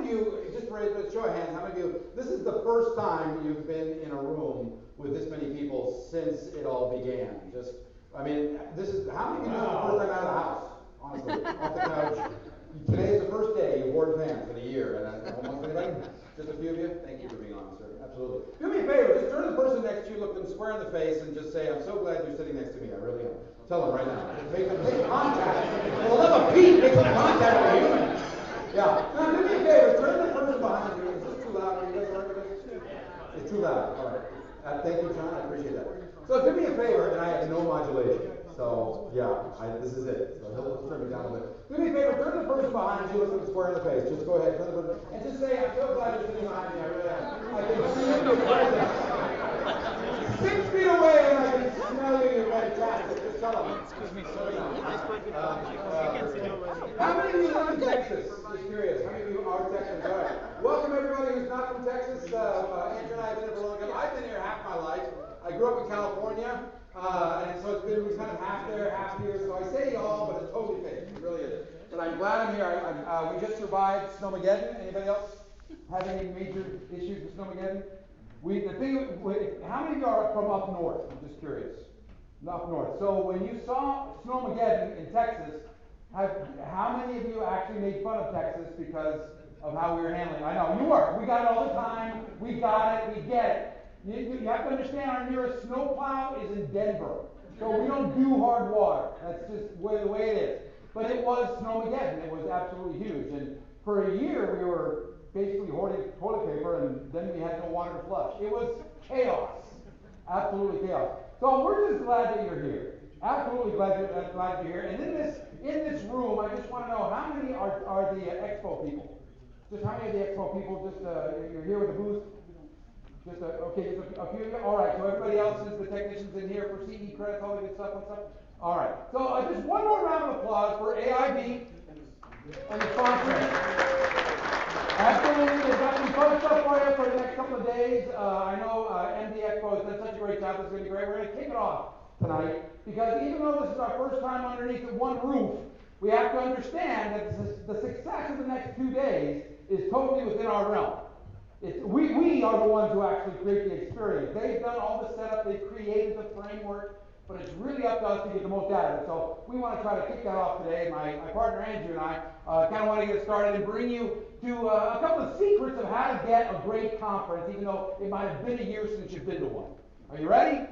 you, just raise a show of hands, how many of you, this is the first time you've been in a room with this many people since it all began? Just, I mean, this is, how many of you, this is the first time out of the house? Honestly, off the couch. Today is the first day you've worn fans in a year, and almost anybody? Just a few of you? Thank you for being honest, sir. Absolutely. Do me a favor, just turn to the person next to you, look them square in the face, and just say, I'm so glad you're sitting next to me. I really am. Tell them right now. Just make contact. For the love of Pete, make some contact with a human. Yeah. Now, do me a favor, turn to the person behind you. Is this too loud? Are you guys working with this? It's too loud. All right. Thank you, John. I appreciate that. So do me a favor, and I have no modulation. So, yeah, this is it. So let's turn it down a bit. Do me a favor, turn to the person behind you, look them square in the face. Just go ahead, turn to the person, and just say, I'm so glad you're sitting behind me. I really am. I can see you. You're present. 6 feet away, and I can smell you. You're fantastic. Just tell them. Excuse me, sorry. How many of you live in Texas? Just curious. How many of you are Texans? All right. Welcome everybody who's not from Texas. Andrew and I have been here for a long time. I've been here half my life. I grew up in California. And so it's been kind of half there, half here. So I say y'all, but it's totally fake. It really is. But I'm glad I'm here. We just survived Snowmageddon. Anybody else have any major issues with Snowmageddon? How many of you are from up north? I'm just curious. Up north. So when you saw Snowmageddon in Texas, how many of you actually made fun of Texas because of how we were handling it? I know, you were. We got it all the time. We got it. We get it. You have to understand our nearest snowplow is in Denver. So we don't do hard water. That's just the way it is. But it was Snowmageddon. It was absolutely huge. And for a year, we were basically hoarding toilet paper, and then we had no water to flush. It was chaos. Absolutely chaos. So we're just glad that you're here. Absolutely glad you're here. And in this room, I just want to know how many are the Expo people? Just how many of the Expo people? Just you're here with a booth? Just a few of you? All right, so everybody else is the technicians in here for CE credits, all the good stuff, what's up? All right, so just one more round of applause for AIB and the sponsors. Absolutely, they've got some fun stuff for you for the next couple of days. I know MD Expo has done such a great job, it's going to be great. We're going to kick it off tonight, because even though this is our first time underneath one roof, we have to understand that the success of the next 2 days is totally within our realm. We are the ones who actually create the experience. They've done all the setup, they've created the framework, but it's really up to us to get the most out of it. So we want to try to kick that off today. My partner Andrew and I kind of want to get started and bring you to a couple of secrets of how to get a great conference, even though it might have been a year since you've been to one. Are you ready?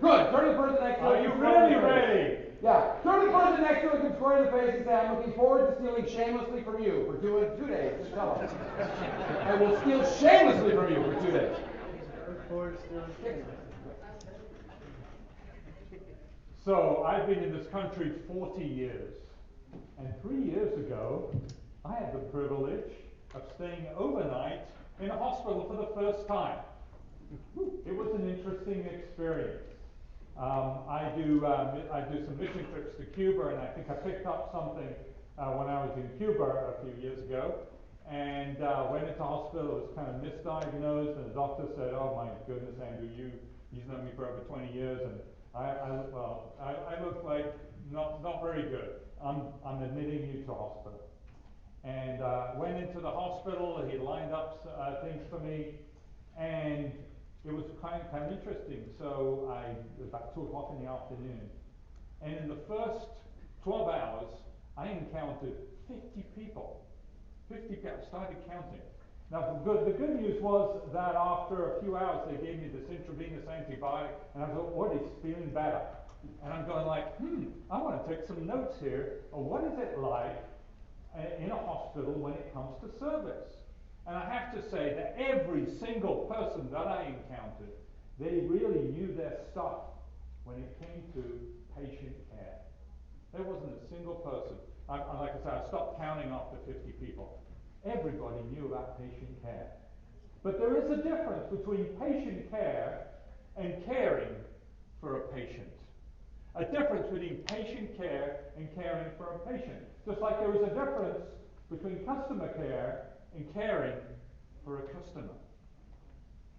Good. Turn to the person next to you. Are you really ready? Yeah. Turn to the person next to you, look square in the face, and say, I'm looking forward to stealing shamelessly from you for 2 days. Just tell them. I will steal shamelessly from you for 2 days. So, I've been in this country 40 years. And 3 years ago, I had the privilege of staying overnight in a hospital for the first time. It was an interesting experience. I do some mission trips to Cuba, and I think I picked up something when I was in Cuba a few years ago, and went into hospital. It was kind of misdiagnosed, and the doctor said, "Oh my goodness, Andrew, you've known me for over 20 years, and I look like not very good. I'm admitting you to hospital." And went into the hospital. He lined up things for me, and it was kind of interesting. So it was about 2 o'clock in the afternoon, and in the first 12 hours, I encountered 50 people. 50 people. I started counting. Now, the good news was that after a few hours, they gave me this intravenous antibiotic, and I was already feeling better. And I'm going like, I want to take some notes here of what is it like in a hospital when it comes to service. And I have to say that every single person that I encountered, they really knew their stuff when it came to patient care. There wasn't a single person. Like I said, I stopped counting after 50 people. Everybody knew about patient care. But there is a difference between patient care and caring for a patient. A difference between patient care and caring for a patient. Just like there is a difference between customer care and caring for a customer.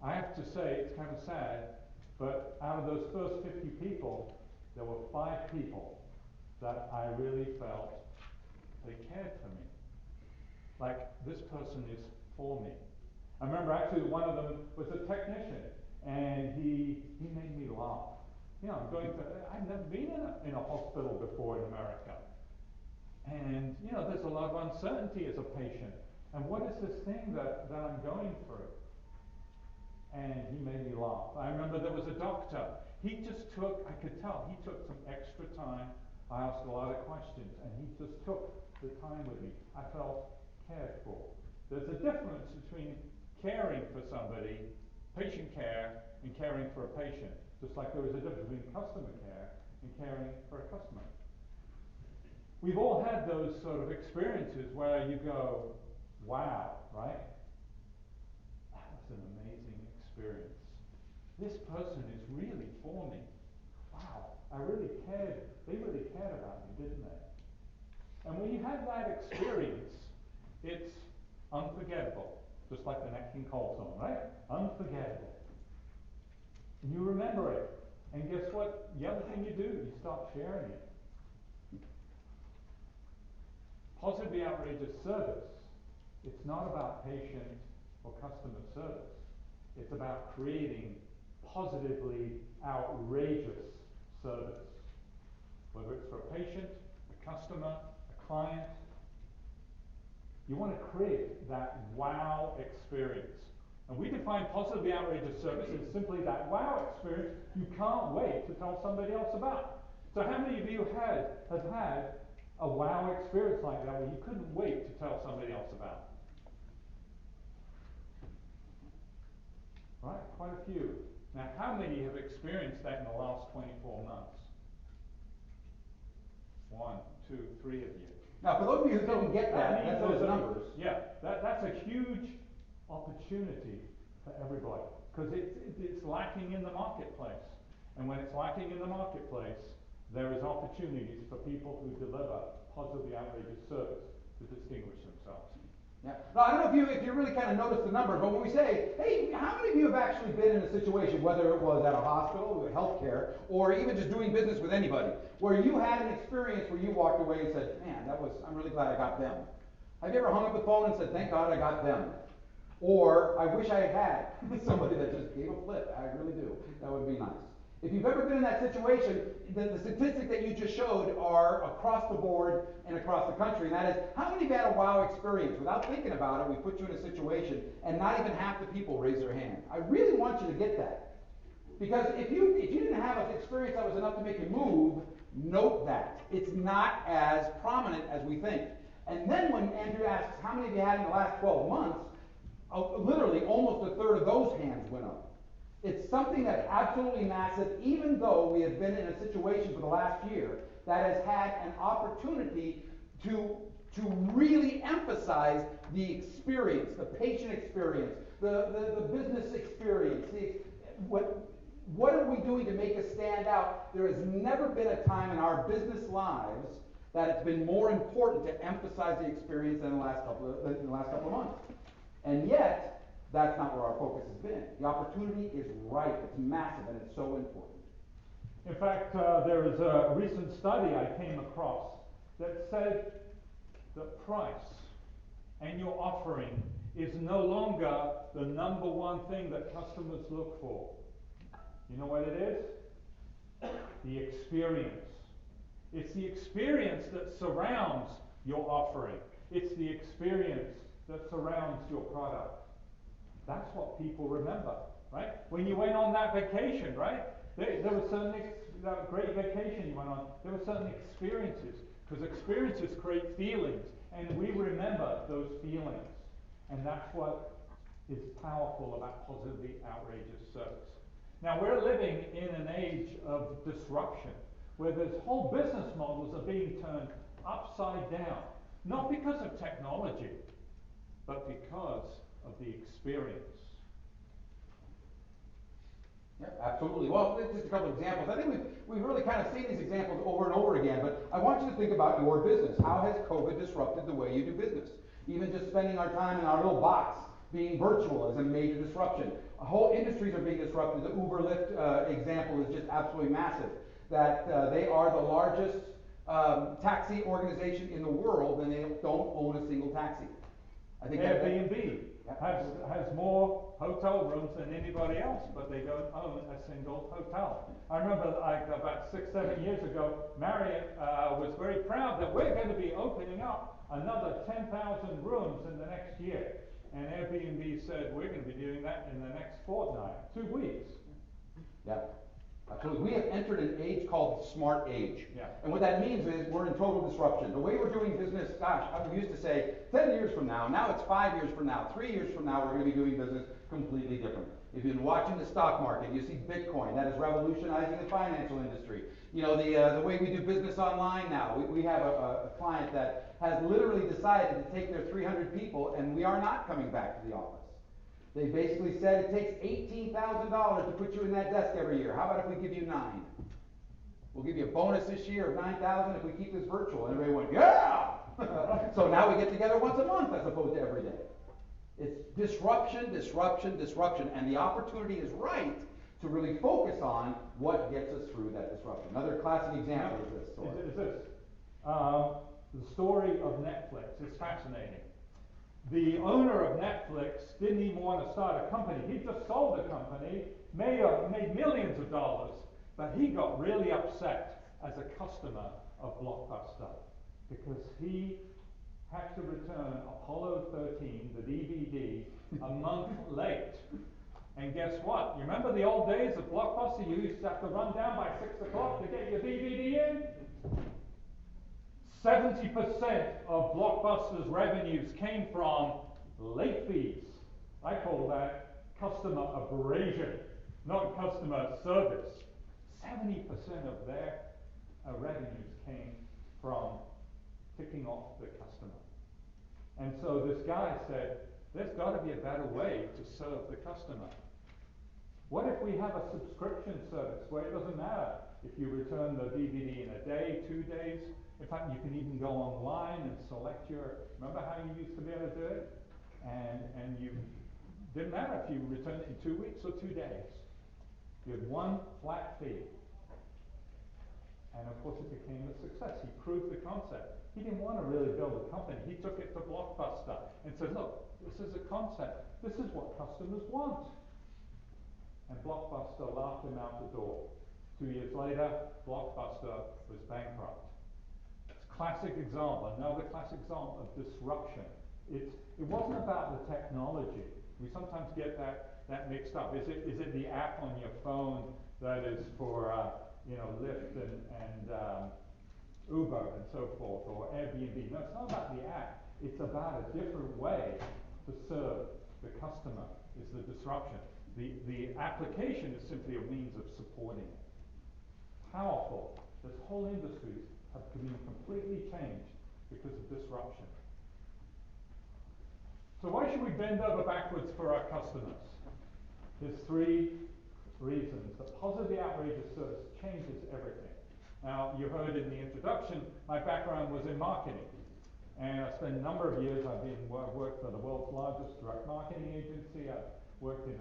I have to say, it's kind of sad, but out of those first 50 people, there were 5 people that I really felt they cared for me. Like, this person is for me. I remember actually one of them was a technician, and he made me laugh. You know, I've never been in a hospital before in America. And, you know, there's a lot of uncertainty as a patient. And what is this thing that I'm going through? And he made me laugh. I remember there was a doctor. He just took, I could tell, he took some extra time. I asked a lot of questions, and he just took the time with me. I felt cared for. There's a difference between caring for somebody, patient care, and caring for a patient. Just like there is a difference between customer care and caring for a customer. We've all had those sort of experiences where you go, wow, right? That was an amazing experience. This person is really for me. Wow, I really cared. They really cared about me, didn't they? And when you have that experience, it's unforgettable. Just like the Nat King Cole song, right? Unforgettable. And you remember it. And guess what? The other thing you do, you start sharing it. Positively outrageous service, it's not about patient or customer service. It's about creating positively outrageous service. Whether it's for a patient, a customer, a client, you want to create that wow experience. And we define positively outrageous service as simply that wow experience you can't wait to tell somebody else about. So how many of you have had a wow experience like that where you couldn't wait to tell somebody else about? Right, quite a few. Now, how many have experienced that in the last 24 months? 1, 2, 3 of you. Now, for those of you who don't get that's those numbers. Yeah, that's a huge opportunity for everybody, because it's lacking in the marketplace. And when it's lacking in the marketplace, there is opportunities for people who deliver positively outrageous service to distinguish themselves. Yeah. Now, I don't know if you really kind of notice the numbers, but when we say, hey, how many of you have actually been in a situation, whether it was at a hospital, or healthcare, or even just doing business with anybody, where you had an experience where you walked away and said, man, I'm really glad I got them. Have you ever hung up the phone and said, thank God I got them? Or, I wish I had somebody that just gave a flip. I really do. That would be nice. If you've ever been in that situation, the statistic that you just showed are across the board and across the country, and that is, how many of you had a wow experience? Without thinking about it, we put you in a situation, and not even half the people raise their hand. I really want you to get that. Because if you didn't have an experience that was enough to make you move, note that. It's not as prominent as we think. And then when Andrew asks, how many of you had in the last 12 months, literally almost a third of those hands went up. It's something that's absolutely massive, even though we have been in a situation for the last year that has had an opportunity to really emphasize the experience, the patient experience, the business experience. What are we doing to make us stand out? There has never been a time in our business lives that it's been more important to emphasize the experience than in the last couple of months. And yet, that's not where our focus has been. The opportunity is right. It's massive, and it's so important. In fact, there is a recent study I came across that said the price and your offering is no longer the number one thing that customers look for. You know what it is? The experience. It's the experience that surrounds your offering. It's the experience that surrounds your product. That's what people remember, right? When you went on that vacation, right? There were certain, that great vacation you went on, there were certain experiences, because experiences create feelings, and we remember those feelings. And that's what is powerful about positively outrageous service. Now, we're living in an age of disruption, where there's whole business models are being turned upside down, not because of technology, but because of the experience. Yeah, absolutely. Well, just a couple of examples. I think we've really kind of seen these examples over and over again, but I want you to think about your business. How has COVID disrupted the way you do business? Even just spending our time in our little box, being virtual is a major disruption. Whole industries are being disrupted. The Uber Lyft example is just absolutely massive. That they are the largest taxi organization in the world, and they don't own a single taxi. I think Airbnb yeah. has more hotel rooms than anybody else, but they don't own a single hotel. I remember like about 6, 7 years ago, Marriott was very proud that we're going to be opening up another 10,000 rooms in the next year. And Airbnb said, we're going to be doing that in the next fortnight, 2 weeks. Yeah. Absolutely. We have entered an age called the smart age. Yeah. And what that means is we're in total disruption. The way we're doing business, gosh, I used to say 10 years from now it's 5 years from now, 3 years from now, we're going to be doing business completely different. If you've been watching the stock market, you see Bitcoin, that is revolutionizing the financial industry. You know, the way we do business online now, we have a client that has literally decided to take their 300 people, and we are not coming back to the office. They basically said it takes $18,000 to put you in that desk every year. How about if we give you 9? We'll give you a bonus this year of 9,000 if we keep this virtual. And everybody went, yeah! So now we get together once a month as opposed to every day. It's disruption, disruption, disruption, and the opportunity is right to really focus on what gets us through that disruption. Another classic example is this story. Is this. The story of Netflix is fascinating. The owner of Netflix didn't even want to start a company. He just sold the company, made millions of dollars, but he got really upset as a customer of Blockbuster because he had to return Apollo 13, the DVD, a month late. And guess what? You remember the old days of Blockbuster? You used to have to run down by 6 o'clock to get your DVD in? 70% of Blockbuster's revenues came from late fees. I call that customer abrasion, not customer service. 70% of their revenues came from ticking off the customer. And so this guy said, there's got to be a better way to serve the customer. What if we have a subscription service where it doesn't matter if you return the DVD in a day, 2 days? In fact, you can even go online and select remember how you used to be able to do it? And you didn't matter if you returned it in 2 weeks or 2 days. You had one flat fee. And of course it became a success. He proved the concept. He didn't want to really build a company. He took it to Blockbuster and said, look, this is a concept. This is what customers want. And Blockbuster laughed him out the door. 2 years later, Blockbuster was bankrupt. It's a classic example, another classic example of disruption. It wasn't about the technology. We sometimes get that mixed up. Is it the app on your phone that is for Lyft and Uber and so forth, or Airbnb? No, it's not about the app. It's about a different way to serve the customer. It's the disruption. The application is simply a means of supporting it. Powerful. This whole industries have been completely changed because of disruption. So why should we bend over backwards for our customers? There's 3 reasons. The positively outrageous service changes everything. Now, you heard in the introduction, my background was in marketing. And I spent a number of years, I've worked for the world's largest direct marketing agency. I've worked in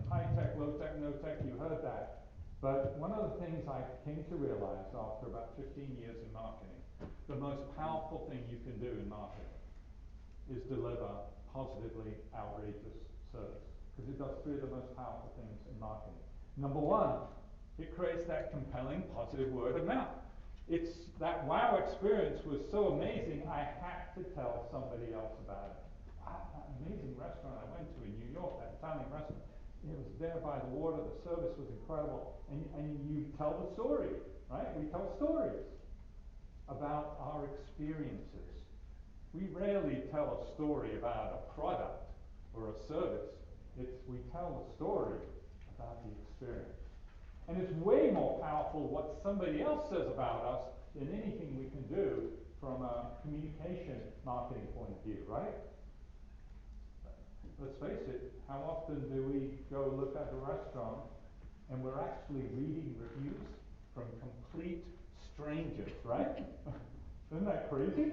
high tech, low tech, no tech, you heard that. But one of the things I came to realize after about 15 years in marketing, the most powerful thing you can do in marketing is deliver positively outrageous service. Because it does 3 of the most powerful things in marketing. Number 1, it creates that compelling positive word of mouth. It's that wow experience was so amazing, I had to tell somebody else about it. Wow, that amazing restaurant I went to in New York, that Italian restaurant, it was there by the water, the service was incredible. And you tell the story, right? We tell stories about our experiences. We rarely tell a story about a product or a service. We tell a story about the experience. And it's way more powerful what somebody else says about us than anything we can do from a communication marketing point of view, right? Let's face it, how often do we go look at a restaurant and we're actually reading reviews from complete strangers, right? Isn't that crazy?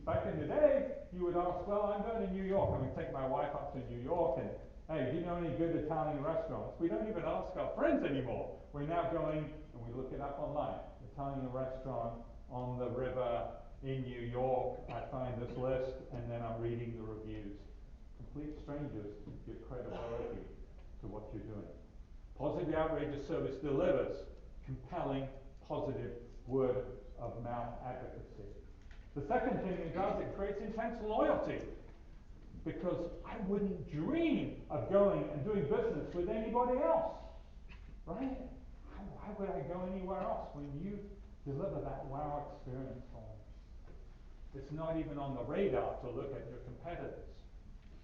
Back in the day, you would ask, well, I'm going to New York. I'm going to take my wife up to New York, and hey, do you know any good Italian restaurants? We don't even ask our friends anymore. We're now going, and we look it up online. Italian restaurant on the river in New York, I find this list, and then I'm reading the reviews. Complete strangers give credibility to what you're doing. Positive outrageous service delivers compelling, positive word of mouth advocacy. The second thing it does, it creates intense loyalty. Because I wouldn't dream of going and doing business with anybody else. Right? Why would I go anywhere else when you deliver that wow experience for me? It's not even on the radar to look at your competitors,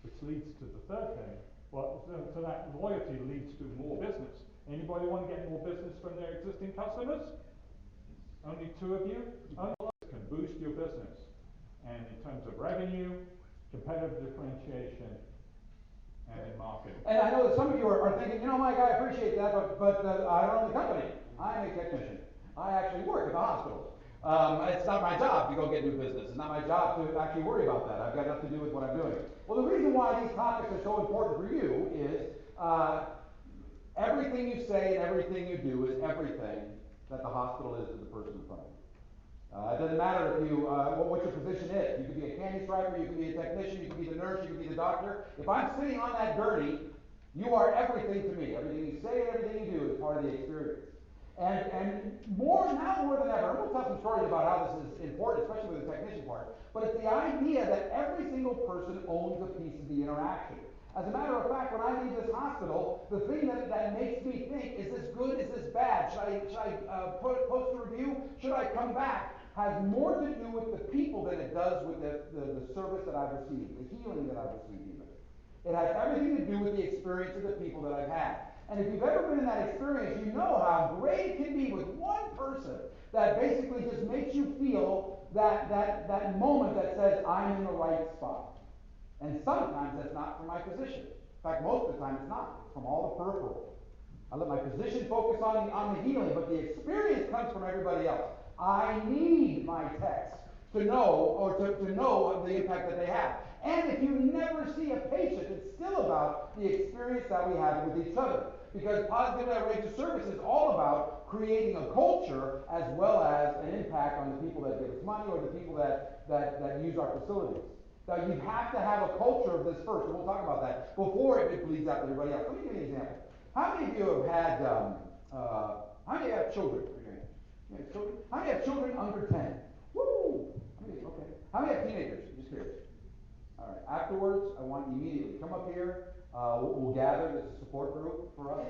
which leads to the third thing. Well, so that loyalty leads to more business. Anybody want to get more business from their existing customers? Only two of you? Only can boost your business. And in terms of revenue, competitive differentiation, and in marketing. And I know that some of you are thinking, you know, Mike, I appreciate that, but I don't own the company. I'm a technician. I actually work at the hospital. It's not my job to go get new business. It's not my job to actually worry about that. I've got enough to do with what I'm doing. Well, the reason why these topics are so important for you is everything you say and everything you do is everything that the hospital is to the person in front of you. It doesn't matter if you, what your position is. You could be a candy striper, you could be a technician, you could be the nurse, you could be the doctor. If I'm sitting on that gurney, you are everything to me. Everything you say and everything you do is part of the experience. And now more than ever, I'm going to tell some stories about how this is important, especially with the technician part, but it's the idea that every single person owns a piece of the interaction. As a matter of fact, when I leave this hospital, the thing that makes me think, is this good, is this bad? Should I post a review? Should I come back? Has more to do with the people than it does with the service that I've received, the healing that I've received even. It has everything to do with the experience of the people that I've had. And if you've ever been in that experience, you know how great it can be with one person that basically just makes you feel that moment that says, I'm in the right spot. And sometimes that's not from my physician. In fact, most of the time it's not. It's from all the peripheral. I let my physician focus on the healing, but the experience comes from everybody else. I need my techs to know, or to know the impact that they have. And if you never see a patient, it's still about the experience that we have with each other. Because positive outrageous service is all about creating a culture as well as an impact on the people that give us money or the people that use our facilities. Now, you have to have a culture of this first, and we'll talk about that, before it bleeds out to everybody else. Let me give you an example. How many of you have had, how many of you have children? You have children? How many have children under 10? Woo! Okay. How many have teenagers? Just curious. All right. Afterwards, I want you immediately come up here. We'll gather. This is a support group for us.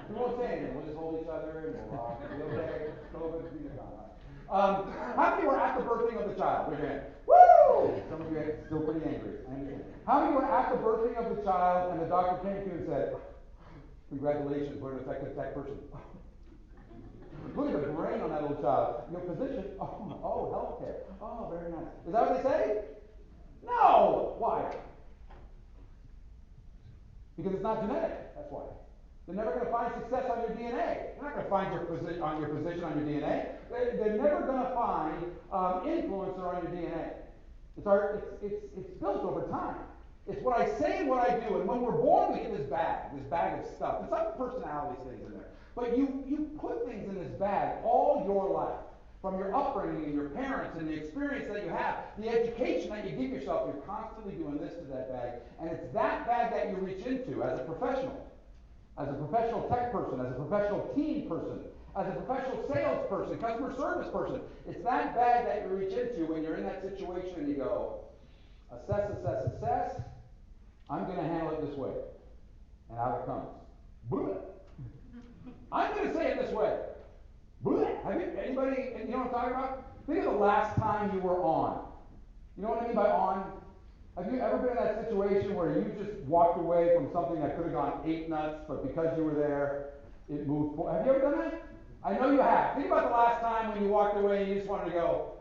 We won't say anything. We'll just hold each other and we'll be okay. COVID, be gone. How many were at the birthing of the child? Raise your hand. Woo! Some of you are still pretty angry. I understand. How many were at the birthing of the child and the doctor came to you and said, congratulations, we're an effective tech person. Look at the brain on that little child. Your physician, oh, healthcare. Oh, very nice. Is that what they say? No! Why? Because it's not genetic. That's why. They're never going to find success on your DNA. They're not going to find your position on your DNA. They're never going to find influencer on your DNA. It's built over time. It's what I say and what I do. And when we're born, we get this bag of stuff. It's like personality things in there. But you put things in this bag all your life. From your upbringing and your parents and the experience that you have, the education that you give yourself, you're constantly doing this to that bag. And it's that bag that you reach into as a professional tech person, as a professional team person, as a professional salesperson, customer service person. It's that bag that you reach into when you're in that situation and you go, assess. I'm going to handle it this way. And out it comes. Bleh. I'm going to say it this way. Bleh. Have you, anybody, you know what I'm talking about? Think of the last time you were on. You know what I mean by on? Have you ever been in that situation where you just walked away from something that could have gone 8 nuts, but because you were there, it moved forward? Have you ever done that? I know you have. Think about the last time when you walked away and you just wanted to go,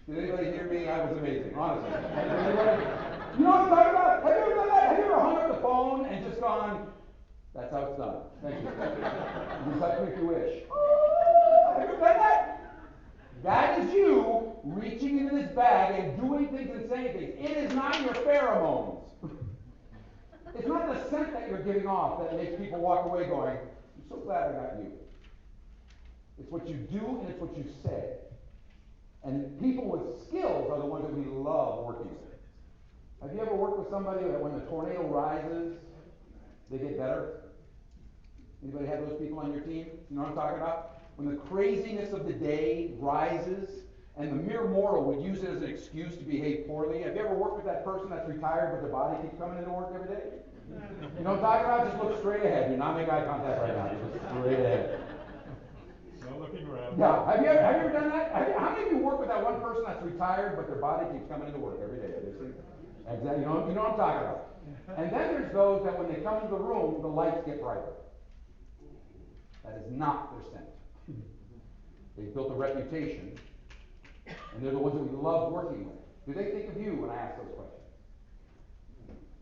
did anybody hear me? I was amazing, honestly. You know what I'm talking about? Have you ever done that? Have you ever hung up the phone and just gone, that's how it's done. Thank you. You touch me if you wish. Have you ever done that? That is you reaching into this bag and doing things and saying things. It is not your pheromones. It's not the scent that you're giving off that makes people walk away going, I'm so glad I got you. It's what you do and it's what you say. And people with skills are the ones that we love working with. Have you ever worked with somebody that when the tornado rises, they get better? Anybody have those people on your team? You know what I'm talking about? When the craziness of the day rises, and the mere mortal would use it as an excuse to behave poorly. Have you ever worked with that person that's retired but their body keeps coming into work every day? You know what I'm talking about? Just look straight ahead. Do not make eye contact right now. Just straight ahead. No looking around. Yeah. Have you ever done that? How many of you work with that one person that's retired but their body keeps coming into work every day? Exactly. You know what I'm talking about. And then there's those that when they come into the room, the lights get brighter. That is not their scent. They've built a reputation, and they're the ones that we love working with. Do they think of you when I ask those questions?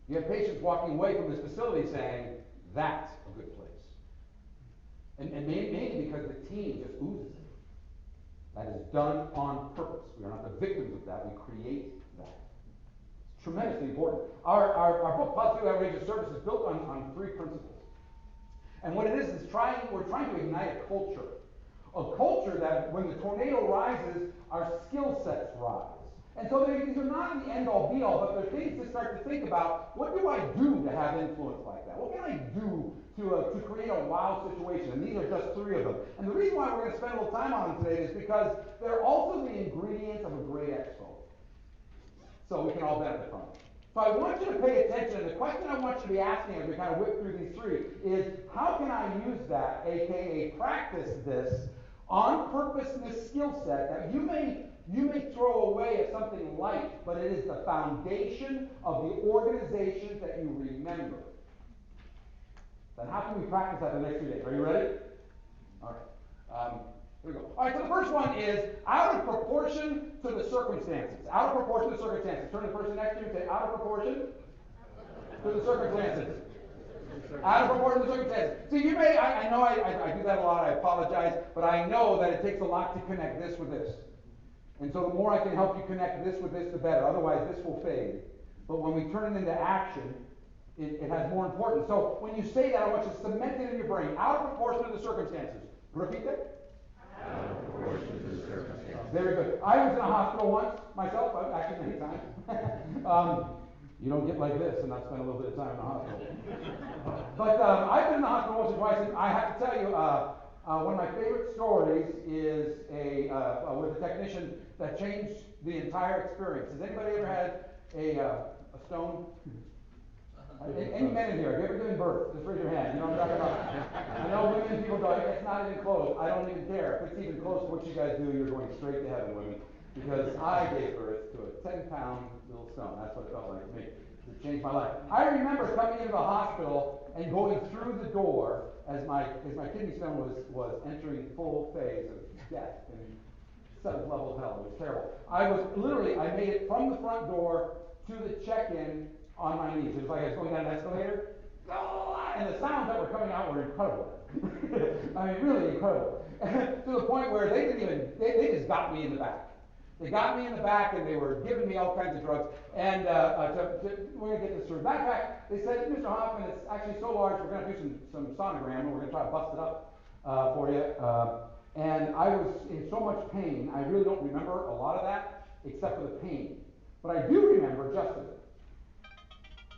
You have patients walking away from this facility saying, that's a good place. And mainly because the team just oozes it. That is done on purpose. We are not the victims of that. We create that. It's tremendously important. Our book, Positive Outrageous Service, is built on three principles. And what it is we're trying to ignite a culture. A culture that when the tornado rises, our skill sets rise. And so these are not the end-all be-all, but they're things to start to think about. What do I do to have influence like that? What can I do to create a wow situation? And these are just three of them. And the reason why we're going to spend a little time on them today is because they're also the ingredients of a great expo. So we can all benefit from it. So I want you to pay attention, and the question I want you to be asking as we kind of whip through these three is, how can I use that, aka practice this, on purposeness skill set that you may throw away as something light, but it is the foundation of the organizations that you remember. Then how can we practice that the next 3 days? Are you ready? All right. Here we go. All right, so the first one is out of proportion to the circumstances. Out of proportion to the circumstances. Turn to the person next to you and say, out of proportion to the circumstances. Out of proportion to the circumstances. See, you may, I know I do that a lot, I apologize, but I know that it takes a lot to connect this with this. And so the more I can help you connect this with this, the better. Otherwise, this will fade. But when we turn it into action, it has more importance. So when you say that, I want you to cement it in your brain. Out of proportion to the circumstances. Repeat that. Out of proportion to the circumstances. Very good. I was in a hospital once, myself, actually many times. You don't get like this and not spend a little bit of time in the hospital. But I've been in the hospital once or twice, and I have to tell you, one of my favorite stories is with a technician that changed the entire experience. Has anybody ever had a stone? Any men in here, have you ever given birth? Just raise your hand. You know what I'm talking about? I know women, people go, it's not even close. I don't even care. If it's even close to what you guys do, you're going straight to heaven, women. Because I gave birth to a 10-pound little stone. That's what it felt like to me. It changed my life. I remember coming into the hospital and going through the door as my kidney stone was entering full phase of death and 7th level of hell. It was terrible. I made it from the front door to the check-in on my knees. It was like I was going down an escalator. And the sounds that were coming out were incredible. I mean, really incredible. To the point where they just got me in the back. They got me in the back and they were giving me all kinds of drugs. And we're going to get this through. Matter of fact, they said, Mr. Hoffman, it's actually so large, we're going to do some sonogram and we're going to try to bust it up for you. And I was in so much pain, I really don't remember a lot of that, except for the pain. But I do remember Justin.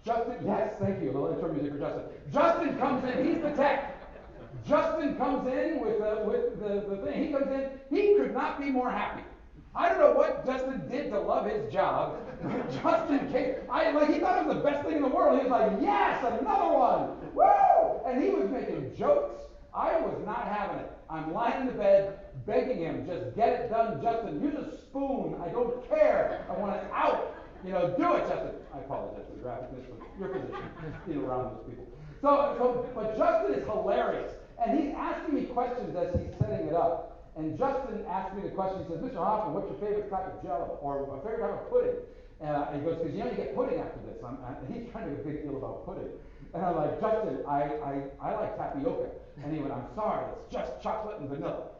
Yes, thank you. A little intro music for Justin. Justin comes in, he's the tech. Justin comes in with the thing. He comes in, he could not be more happy. I don't know what Justin did to love his job, but Justin came, he thought it was the best thing in the world. He was like, yes, another one, woo! And he was making jokes. I was not having it. I'm lying in the bed, begging him, just get it done, Justin. Use a spoon. I don't care. I want it out. Do it, Justin. I apologize for the graphicness, but your position, around those people. But Justin is hilarious, and he's asking me questions as he's setting it up. And Justin asked me the question. He says, Mr. Hoffman, what's your favorite type of jello or a favorite type of pudding? And he goes, because you get pudding after this. He's trying to make a big deal about pudding. And I'm like, Justin, I like tapioca. And he went, I'm sorry, it's just chocolate and vanilla.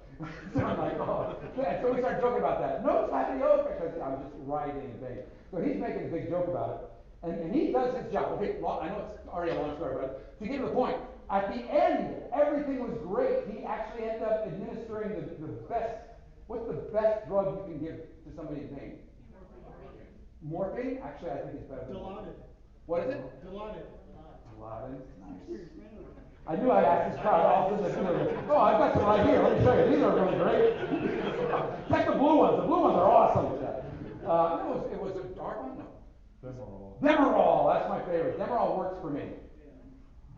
So I'm like, oh. And so we started joking about that. No tapioca, because I'm just writhing in pain. So he's making a big joke about it. And he does his job. Okay, I know it's already a long story, but to get to the point, at the end, everything was great. He actually ended up administering the best What's the best drug you can give to somebody in pain? Morphine? Actually, I think it's better than morphine. What is it? Dilaudid. Nice. I knew I'd ask this crowd all of a sudden. Oh, I've got some right here. Let me show you. These are really great. Check the blue ones. The blue ones are awesome. It was a dark one? No. Demerol. Demerol. That's my favorite. Demerol works for me.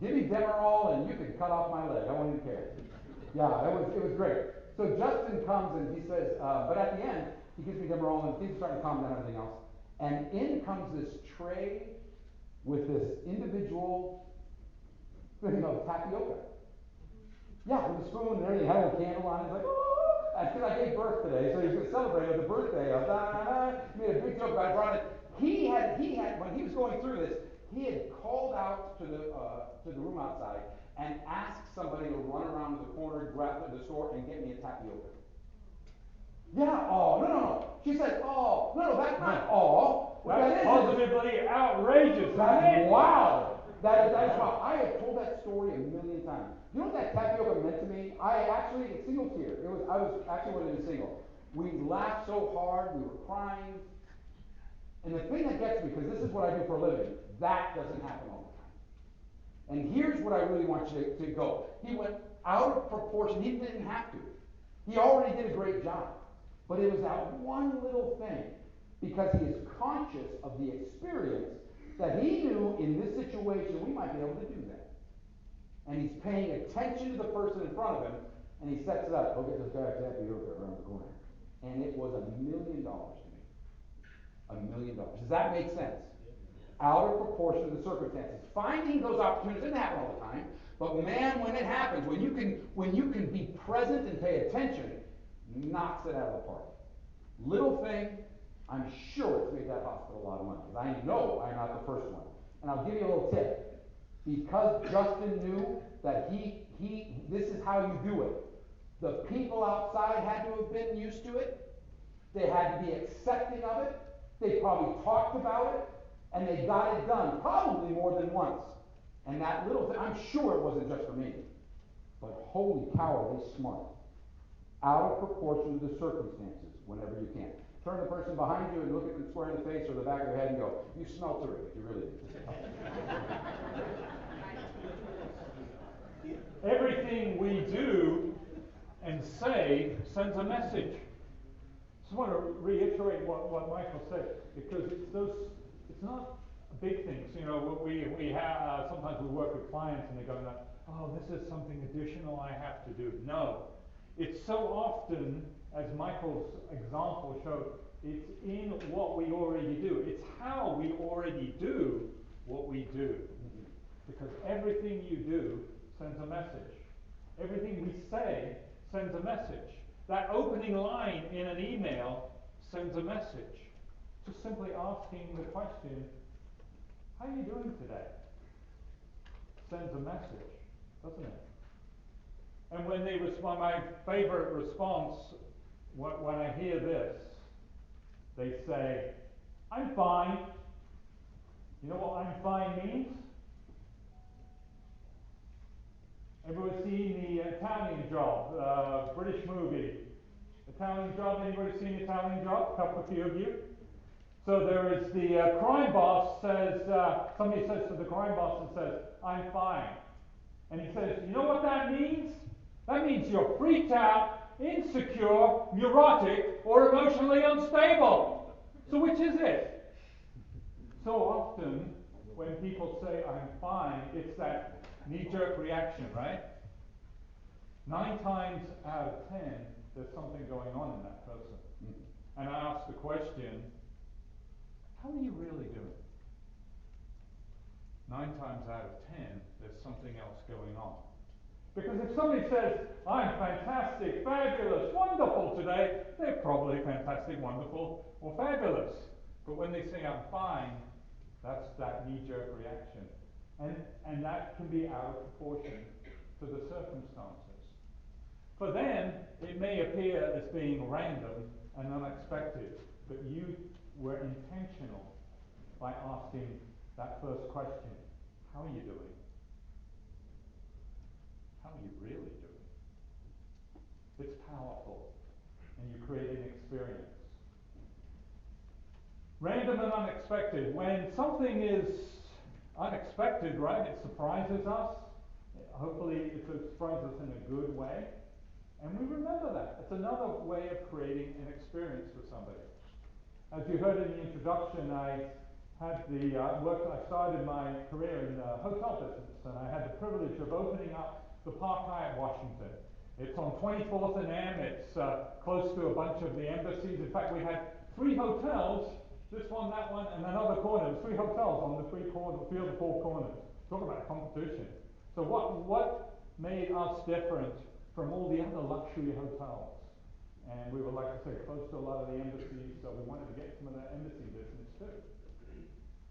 Give me Demerol and you can cut off my leg. I won't even care. Yeah, it was great. So Justin comes and he says, but at the end, he gives me Demerol and things start to calm down and everything else. And in comes this tray with this individual thing of tapioca. Yeah, with a spoon and everything, had a little candle on it. It's like, oh, that's because I gave birth today, so he's going to celebrate the birthday of made a big joke about it, brought it. He had, when he was going through this, he had called out to the room outside and asked somebody to run around to the corner, grab the store, and get me a tapioca. Yeah, oh, no. She said, oh, no, that's not all. What That's positively outrageous, that's isn't it? wow. That is wow. I have told that story a million times. You know what that tapioca meant to me? It's single tear. I was actually wasn't even single. We laughed so hard, we were crying. And the thing that gets me, because this is what I do for a living, that doesn't happen all the time. And here's what I really want you to go. He went out of proportion. He didn't have to. He already did a great job. But it was that one little thing, because he is conscious of the experience that he knew in this situation we might be able to do that. And he's paying attention to the person in front of him, and he sets it up. Go get this guy a tapioca around the corner. And it was $1 million to me. $1 million. Does that make sense? Out of proportion to the circumstances. Finding those opportunities doesn't happen all the time, but man, when it happens, when you can be present and pay attention, knocks it out of the park. Little thing, I'm sure it's made that hospital a lot of money, because I know I'm not the first one. And I'll give you a little tip. Because Justin knew that this is how you do it. The people outside had to have been used to it. They had to be accepting of it. They probably talked about it, and they got it done, probably more than once. And that little thing, I'm sure it wasn't just for me, but holy cow, are they smart. Out of proportion to the circumstances, whenever you can. Turn the person behind you and look at them square in the face or the back of their head and go, you smell terrific, you really do. Everything we do and say sends a message. Just want to reiterate what Michael said, because it's not big things. You know, we have sometimes we work with clients and they go, oh, this is something additional I have to do. No, it's so often, as Michael's example showed, it's in what we already do. It's how we already do what we do. Because everything you do sends a message. Everything we say sends a message. That opening line in an email sends a message. Just simply asking the question, how are you doing today? Sends a message, doesn't it? And when they respond, my favorite response, when I hear this, they say, I'm fine. You know what I'm fine means? Everybody seen the Italian Job, British movie? Italian Job, anybody seen Italian Job? A couple of you. So there is the crime boss says, somebody says to the crime boss and says, I'm fine. And he says, you know what that means? That means you're freaked out, insecure, neurotic, or emotionally unstable. So which is it? So often, when people say, I'm fine, it's that knee-jerk reaction, right? 9 times out of 10, there's something going on in that person. And I ask the question, how are you really doing? 9 times out of 10, there's something else going on. Because if somebody says, I'm fantastic, fabulous, wonderful today, they're probably fantastic, wonderful, or fabulous. But when they say I'm fine, that's that knee-jerk reaction. And that can be out of proportion to the circumstances. For them, it may appear as being random and unexpected, but you were intentional by asking that first question. How are you doing? How are you really doing? It's powerful. and you create an experience. Random and unexpected. When something is unexpected, right, it surprises us. Hopefully it surprises us in a good way. And we remember that. It's another way of creating an experience for somebody. As you heard in the introduction, I started my career in the hotel business, and I had the privilege of opening up the Park Hyatt Washington. It's on 24th and M. It's close to a bunch of the embassies. In fact, we had 3 hotels, this one, that one, and another corner. There's 3 hotels on the 3 of the 4 corners. Talk about competition. So what made us different from all the other luxury hotels? And we were, like I say, close to a lot of the embassies, so we wanted to get some of that embassy business too.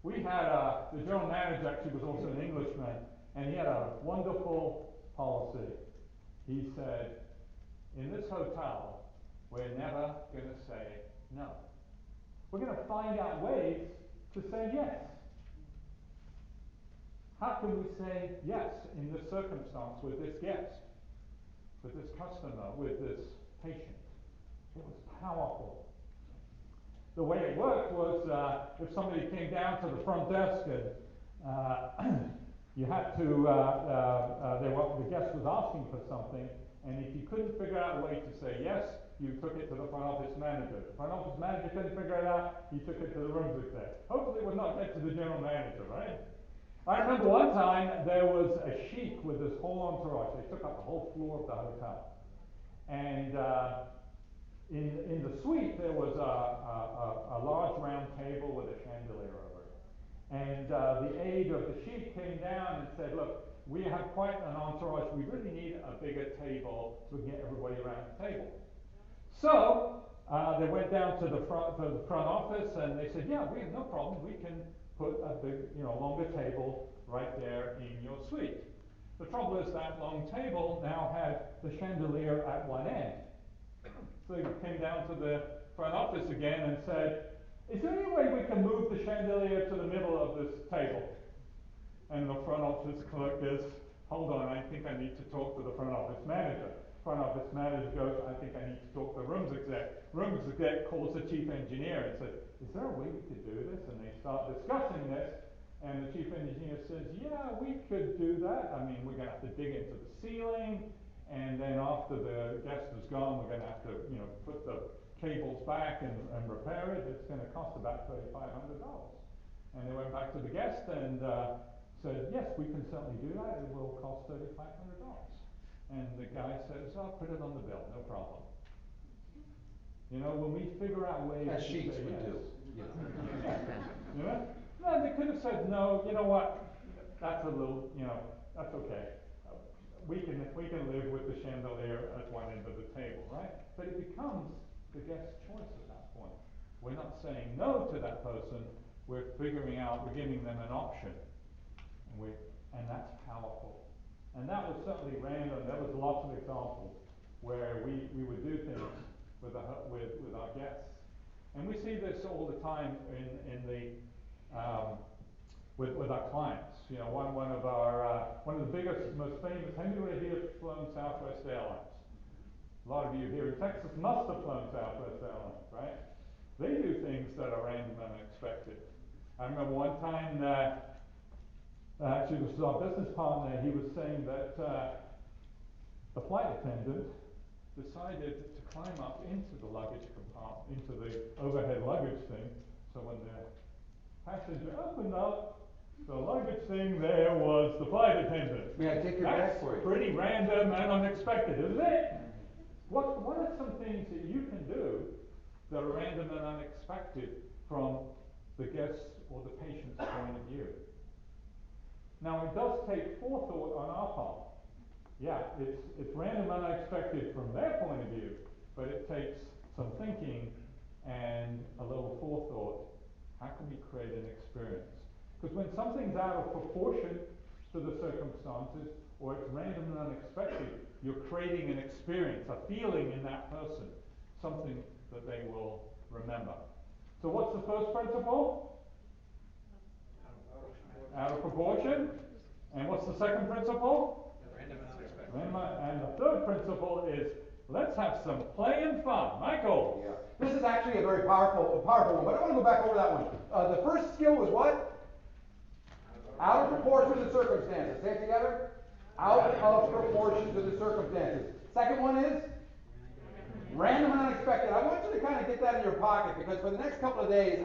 We had the general manager actually was also an Englishman, and he had a wonderful policy. He said, in this hotel, we're never going to say no. We're going to find out ways to say yes. How can we say yes in this circumstance with this guest, with this customer, with this patient? It was powerful. The way it worked was if somebody came down to the front desk and you had to, the guest was asking for something, and if you couldn't figure out a way to say yes, you took it to the front office manager. The front office manager couldn't figure it out, you took it to the rooms exec. Hopefully it would not get to the general manager, right? I remember one time there was a sheik with this whole entourage. They took up the whole floor of the hotel. And in the suite, there was a large round table with a chandelier over it. And the aide of the sheik came down and said, look, we have quite an entourage. We really need a bigger table so we can get everybody around the table. So they went down to the front office and they said, yeah, we have no problem. We can put a big, longer table right there in your suite. The trouble is that long table now had the chandelier at one end. So they came down to the front office again and said, is there any way we can move the chandelier to the middle of this table? And the front office clerk goes, hold on, I think I need to talk to the front office manager. Front office manager goes, I think I need to talk to the rooms exec. Rooms exec calls the chief engineer and says, is there a way we could do this? And they start discussing this, and the chief engineer says, yeah, we could do that. I mean, we're going to have to dig into the ceiling, and then after the guest is gone, we're going to have to, put the cables back and repair it. It's going to cost about $3,500. And they went back to the guest and said, yes, we can certainly do that. It will cost $3,500. And the guy says, oh, put it on the bill, no problem. When we figure out ways As to sheiks say would yes. do. No, they could have said no, you know what, that's a little, that's okay. We can live with the chandelier at one end of the table, right? But it becomes the guest's choice at that point. We're not saying no to that person, we're giving them an option. And that's powerful. And that was certainly random. There was lots of examples where we would do things with our guests. And we see this all the time with our clients. One of the biggest, most famous, how many of you here have flown Southwest Airlines? A lot of you here in Texas must have flown Southwest Airlines, right? They do things that are random and unexpected. I remember one time actually, this was our business partner. He was saying that the flight attendant decided to climb up into the luggage compartment, into the overhead luggage thing. So when the passenger opened up the luggage thing, there was the flight attendant. May I take your bag for you? That's pretty random and unexpected, isn't it? What are some things that you can do that are random and unexpected from the guest's or the patient's point of view? Now, it does take forethought on our part. Yeah, it's random and unexpected from their point of view, but it takes some thinking and a little forethought. How can we create an experience? Because when something's out of proportion to the circumstances, or it's random and unexpected, you're creating an experience, a feeling in that person, something that they will remember. So what's the first principle? Out of proportion. And what's the second principle? Random and unexpected. And the third principle is let's have some play and fun. Michael. Yeah. This is actually a very powerful one, but I want to go back over that one. The first skill was what? Out of proportion to the circumstances. Say it together. Out of proportion to the circumstances. Second one is random and unexpected. I want you to kind of get that in your pocket, because for the next couple of days,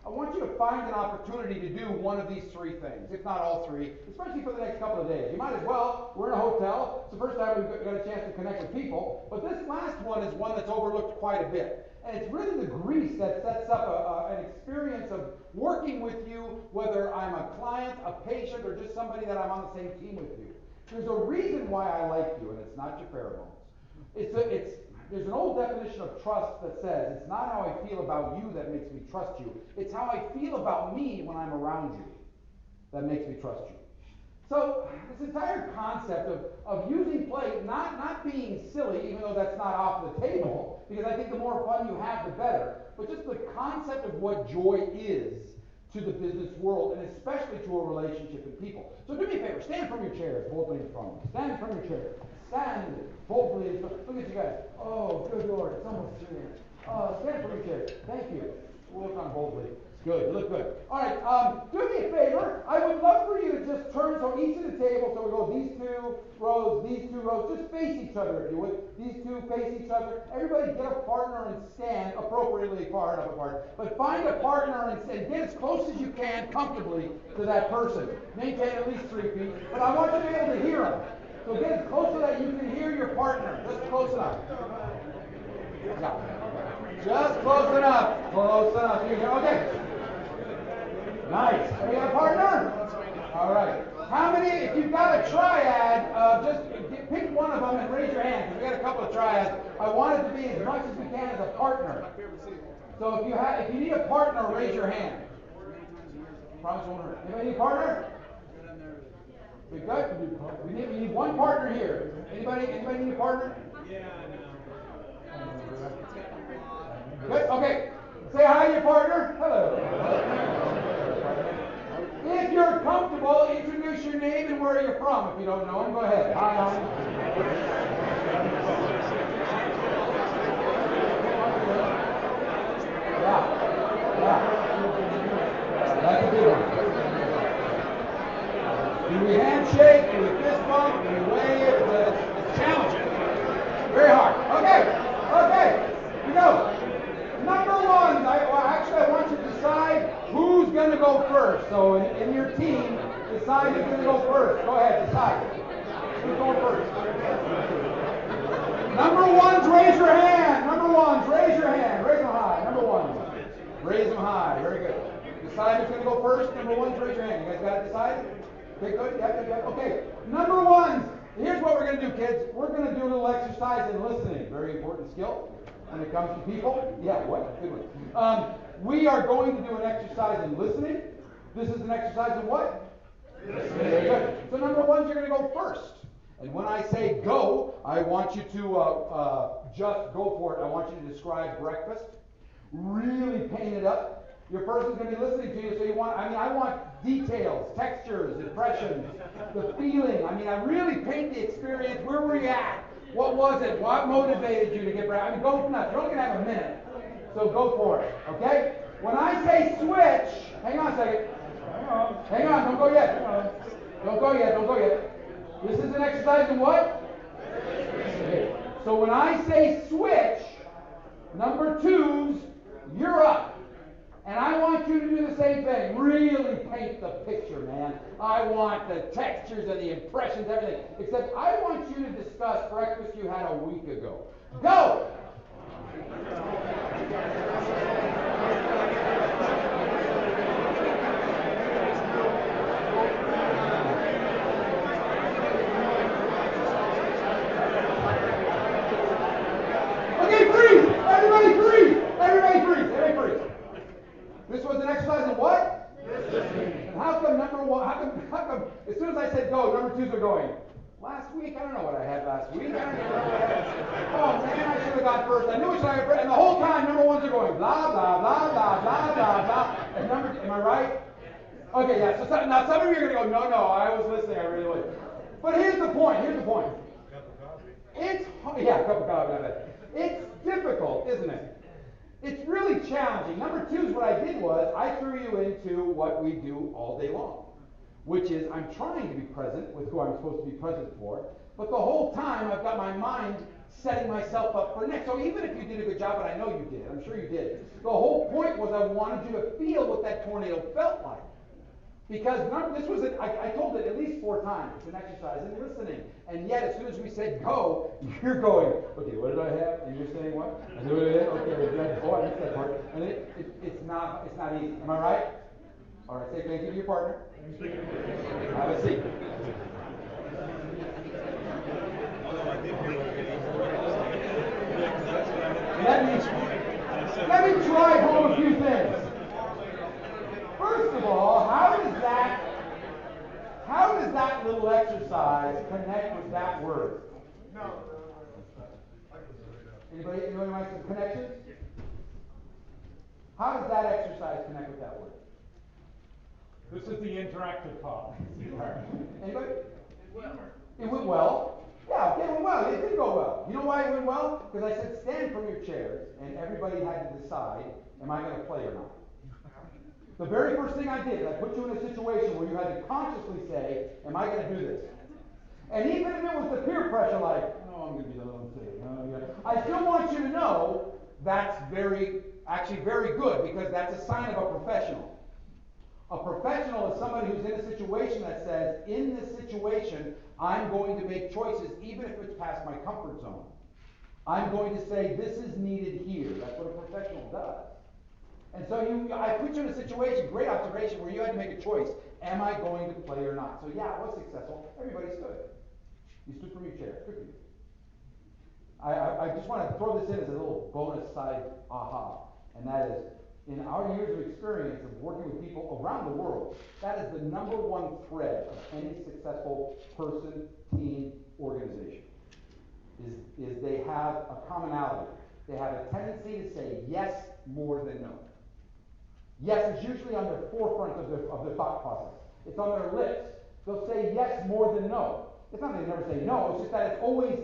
I want you to find an opportunity to do one of these three things, if not all three, especially for the next couple of days. You might as well. We're in a hotel. It's the first time we've got a chance to connect with people, but this last one is one that's overlooked quite a bit. And it's really the grease that sets up an experience of working with you, whether I'm a client, a patient, or just somebody that I'm on the same team with you. There's a reason why I like you, and it's not your pheromones. There's an old definition of trust that says, it's not how I feel about you that makes me trust you. It's how I feel about me when I'm around you that makes me trust you. So this entire concept of using play, not being silly, even though that's not off the table, because I think the more fun you have, the better, but just the concept of what joy is to the business world, and especially to a relationship and people. So do me a favor, stand from your chairs, boldly in front of you. Stand from your chair. Stand boldly in front. Look at you guys. Oh, good Lord, it's almost 3 a.m. Stand from your chairs. Thank you. We'll look on boldly. Good, you look good. All right, do me a favor. I would love for you to just turn, so each of the tables, so we go these two rows, just face each other if you would. These two face each other. Everybody get a partner and stand appropriately far enough apart. But find a partner and get as close as you can comfortably to that person. Maintain at least 3 feet, but I want you to be able to hear them. So get as close so that you can hear your partner. Just close enough. Yeah. Just close enough. Close enough. Okay. Nice. You got a partner? All right. How many, if you've got a triad, just pick one of them and raise your hand, because we got a couple of triads. I want it to be as much as we can as a partner. So if you need a partner, raise your hand. Promise you won't hurt. Anybody need a partner? We good? We need one partner here. Anybody need a partner? Yeah, no. Good. Okay. Say hi to your partner. Hello. If you're comfortable, introduce your name and where you're from. If you don't know him, go ahead. Hi, Yeah. That's a good one. Do we handshake? Do we fist bump? Do we wave? It's challenging. Very hard. Okay. We go. Number one. I want you to decide who's going to go first. So in your team, decide who's going to go first. Go ahead, decide. Who's going first? Number ones, raise your hand. Number ones, raise your hand. Raise them high. Number one. Raise them high. Very good. Decide who's going to go first. Number ones, raise your hand. You guys got it decided? Okay, good. Yeah. Okay. Number ones. Here's what we're going to do, kids. We're going to do a little exercise in listening. Very important skill when it comes to people. Yeah, what? Good one. We are going to do an exercise in listening. This is an exercise in what? Listening. Very good. So number ones, you're going to go first. And when I say go, I want you to just go for it. I want you to describe breakfast. Really paint it up. Your person's going to be listening to you, so I want details, textures, impressions, the feeling. I really paint the experience. Where were you at? What was it? What motivated you to get breakfast? Go nuts. You're only going to have a minute. So go for it, okay? When I say switch, hang on a second. Hang on, don't go yet. Don't go yet. This is an exercise in what? Okay. So when I say switch, number twos, you're up. And I want you to do the same thing. Really paint the picture, man. I want the textures and the impressions, everything. Except I want you to discuss breakfast you had a week ago. Go! Okay, freeze! Everybody freeze! This was an exercise in what? And how come as soon as I said go, number twos are going? Last week, I don't know what I had last week. Oh man, I should have got first. I knew I should have got first. And the whole time, number ones are going blah, blah, blah, blah, blah, blah, blah. And am I right? Okay, yeah. So now some of you are going to go, no, I was listening, I really was. But here's the point. Yeah, a cup of coffee, not bad. It's difficult, isn't it? It's really challenging. Number two is what I did was I threw you into what we do all day long, which is I'm trying to be present with who I'm supposed to be present for, but the whole time I've got my mind setting myself up for next. So even if you did a good job, and I know you did, I'm sure you did, the whole point was I wanted you to feel what that tornado felt like. Because remember, this was, I told it at least 4 times. It's an exercise in listening. And yet, as soon as we said go, you're going, okay, what did I have? And you're saying what? I said, what did I have? Okay, oh, I missed that part. And it's not easy. Am I right? All right, say thank you to your partner. Have a seat. Let me drive home a few things. First of all, how does that little exercise connect with that word? Anybody want some connections? How does that exercise connect with that word? This is the interactive part. Anybody? It went well. Yeah, okay, it went well. It did go well. You know why it went well? Because I said stand from your chairs, and everybody had to decide, am I going to play or not? The very first thing I did is I put you in a situation where you had to consciously say, am I going to do this? And even if it was the peer pressure, like, oh, I'm going to be the lone thing. I still want you to know that's actually very good, because that's a sign of a professional. A professional is somebody who's in a situation that says, in this situation, I'm going to make choices, even if it's past my comfort zone. I'm going to say, this is needed here. That's what a professional does. And so I put you in a situation, great observation, where you had to make a choice. Am I going to play or not? So yeah, it was successful. Everybody stood. You stood from your chair. Good for you. I just want to throw this in as a little bonus side aha. And that is, in our years of experience of working with people around the world, that is the number one thread of any successful person, team, organization. Is they have a commonality. They have a tendency to say yes more than no. Yes is usually on the forefront of their thought process. It's on their lips. They'll say yes more than no. It's not that they never say no, it's just that it's always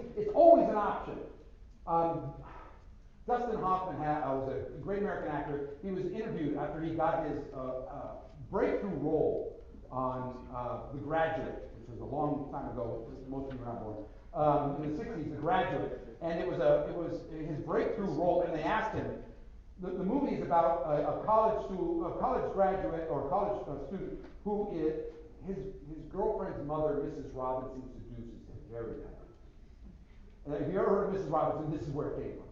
an option. Dustin Hoffman was a great American actor. He was interviewed after he got his breakthrough role on The Graduate, which was a long time ago. Most of you were not born. In the 60s, The Graduate, and it was his breakthrough role. And they asked him. The movie is about a college graduate or college student who is his girlfriend's mother, Mrs. Robinson, seduces him very badly. If you ever heard of Mrs. Robinson, this is where it came from.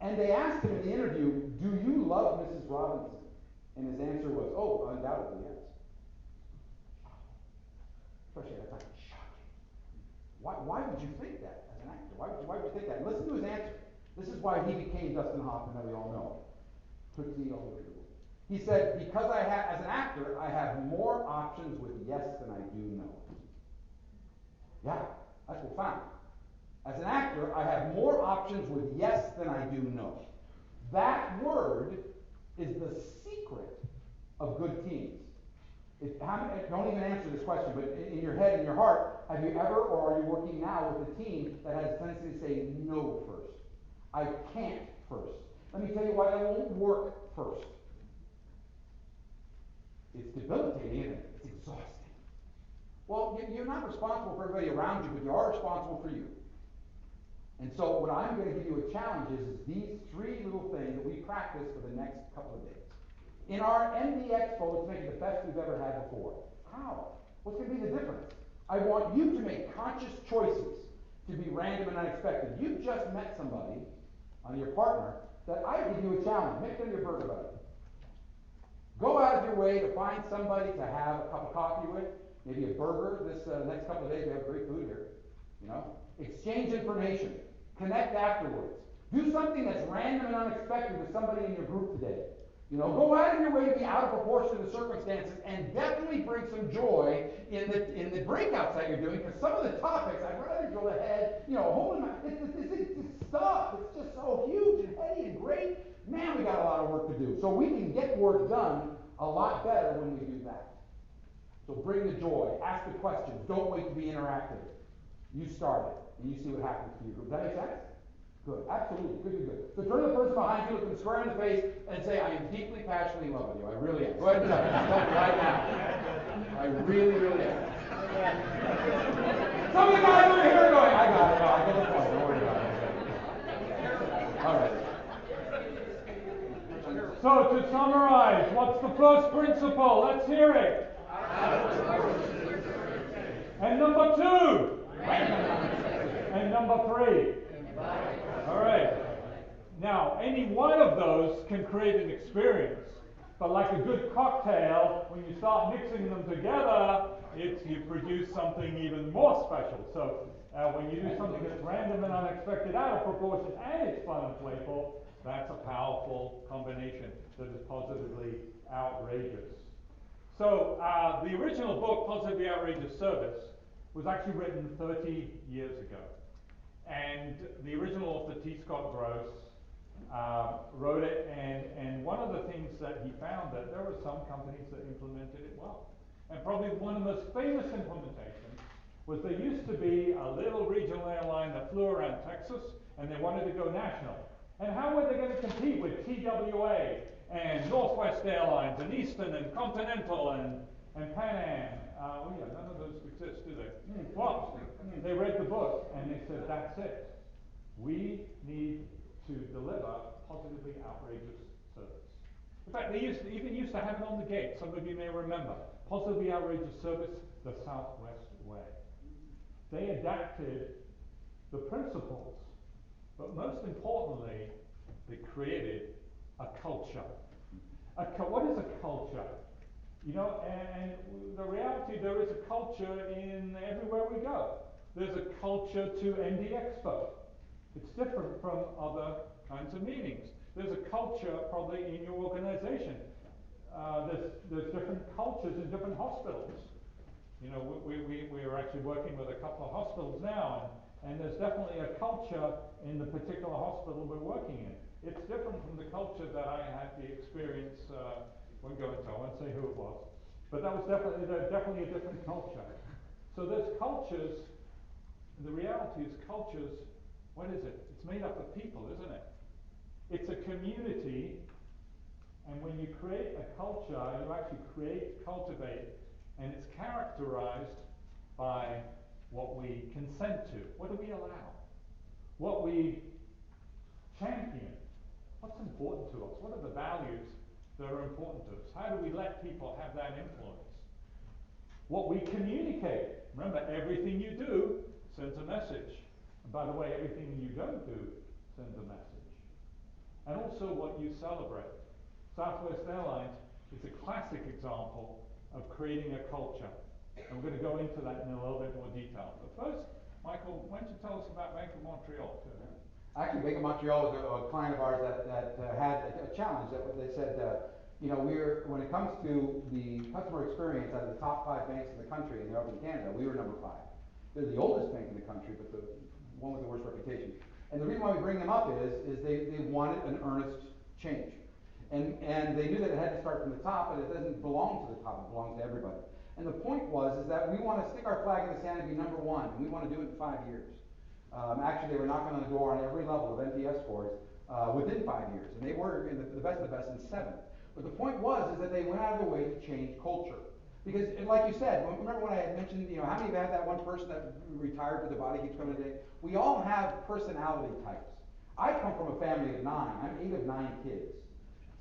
And they asked him in the interview, do you love Mrs. Robinson? And his answer was, oh, undoubtedly, yes. Especially at that time, shocking. Why would you think that as an actor? Why would you think that? And listen to his answer. This is why he became Dustin Hoffman that we all know. Tootsie all over the world. He said, because as an actor, I have more options with yes than I do no. Yeah, that's profound. As an actor, I have more options with yes than I do no. That word is the secret of good teams. Don't even answer this question, but in your head, in your heart, have you ever, or are you working now with a team that has a tendency to say no first? I can't first. Let me tell you why that won't work first. It's debilitating, isn't it? It's exhausting. Well, you're not responsible for everybody around you, but you are responsible for you. And so what I'm going to give you a challenge is these 3 little things that we practice for the next couple of days. In our MD Expo, let's make it the best we've ever had before. How? What's going to be the difference? I want you to make conscious choices to be random and unexpected. You've just met somebody, your partner, that I give you a challenge. Make them your burger buddy. Go out of your way to find somebody to have a cup of coffee with, maybe a burger. This next couple of days we have great food here. Exchange information. Connect afterwards. Do something that's random and unexpected with somebody in your group today. Go out of your way to be out of proportion to the circumstances, and definitely bring some joy in the breakouts that you're doing, because some of the topics I'd rather go ahead, holding my it's stuff. It's just so huge and heady and great. Man, we got a lot of work to do. So we can get work done a lot better when we do that. So bring the joy. Ask the questions. Don't wait to be interactive. You start it, and you see what happens to your group. Does that make sense? Good, absolutely, good. So turn to the person behind you, look them square in the face, and say, I am deeply, passionately in love with you. I really am. Go ahead and tell me right now. I really, really am. Some of the guys over here are going, I got it, no, I get the point, don't worry about it. All right. So to summarize, what's the first principle? Let's hear it. And number 2. And number 3. All right. Now, any one of those can create an experience, but like a good cocktail, when you start mixing them together, you produce something even more special. So when you do something that's random and unexpected, out of proportion, and it's fun and playful, that's a powerful combination that is positively outrageous. So the original book, Positively Outrageous Service, was actually written 30 years ago. And the original author, T. Scott Gross, wrote it, and one of the things that he found that there were some companies that implemented it well. And probably one of the most famous implementations was there used to be a little regional airline that flew around Texas, and they wanted to go national. And how were they going to compete with TWA and Northwest Airlines and Eastern and Continental and Pan Am? Oh yeah, none of those exist, do they? Well, they read the book and they said, that's it. We need to deliver positively outrageous service. In fact, they even used to have it on the gate. Some of you may remember. Positively outrageous service, the Southwest way. They adapted the principles, but most importantly, they created a culture. What is a culture? You know, and the reality, there is a culture in everywhere we go. There's a culture to MD Expo. It's different from other kinds of meetings. There's a culture probably in your organization. There's different cultures in different hospitals. You know, we are actually working with a couple of hospitals now, and there's definitely a culture in the particular hospital we're working in. It's different from the culture that I had the experience, I won't say who it was, but that was definitely a different culture. So there's cultures, and the reality is cultures, what is it? It's made up of people, isn't it? It's a community, and when you create a culture, you actually cultivate, and it's characterized by what we consent to. What do we allow? What we champion. What's important to us? What are the values that are important to us? How do we let people have that influence? What we communicate. Remember, everything you do sends a message. And by the way, everything you don't do sends a message. And also what you celebrate. Southwest Airlines is a classic example of creating a culture. And we're going to go into that in a little bit more detail. But first, Michael, why don't you tell us about Bank of Montreal? Actually, Bank of Montreal was a client of ours that had a challenge. That they said, when it comes to the customer experience, out of the top 5 banks in the country, and they're up in Canada, we were number 5. They're the oldest bank in the country, but the one with the worst reputation. And the reason why we bring them up is they wanted an earnest change. And they knew that it had to start from the top, but it doesn't belong to the top, it belongs to everybody. And the point is that we want to stick our flag in the sand and be number 1, and we want to do it in 5 years. Actually, they were knocking on the door on every level of NPS scores within 5 years, and they were in the best of the best in 7. But the point is that they went out of their way to change culture. Because, like you said, remember when I had mentioned, how many of you have that one person that retired but the body keeps coming today? We all have personality types. I come from a family of 9. I'm 8 of 9 kids.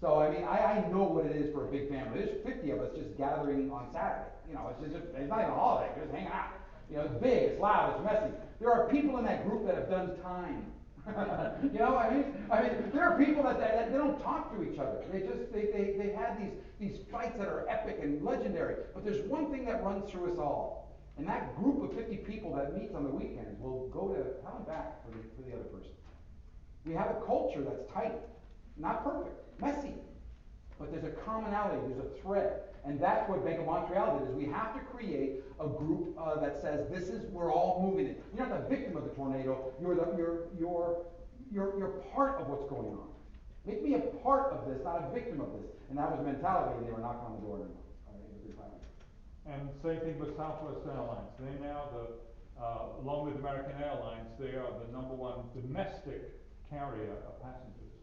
So, I mean, I know what it is for a big family. There's 50 of us just gathering on Saturday. It's not even a holiday, we're just hanging out. It's big, it's loud, it's messy. There are people in that group that have done time. I mean, there are people that they don't talk to each other. They had these fights that are epic and legendary. But there's one thing that runs through us all. And that group of 50 people that meets on the weekends will go to hell and back for the other person. We have a culture that's tight, not perfect, messy. But there's a commonality, there's a thread. And that's what Bank of Montreal did, is we have to create a group that says, we're all moving it. You're not the victim of the tornado, you're part of what's going on. Make me a part of this, not a victim of this. And that was the mentality, and they were knocking on the door. And same thing with Southwest Airlines. They're now along with American Airlines, they are the #1 domestic carrier of passengers.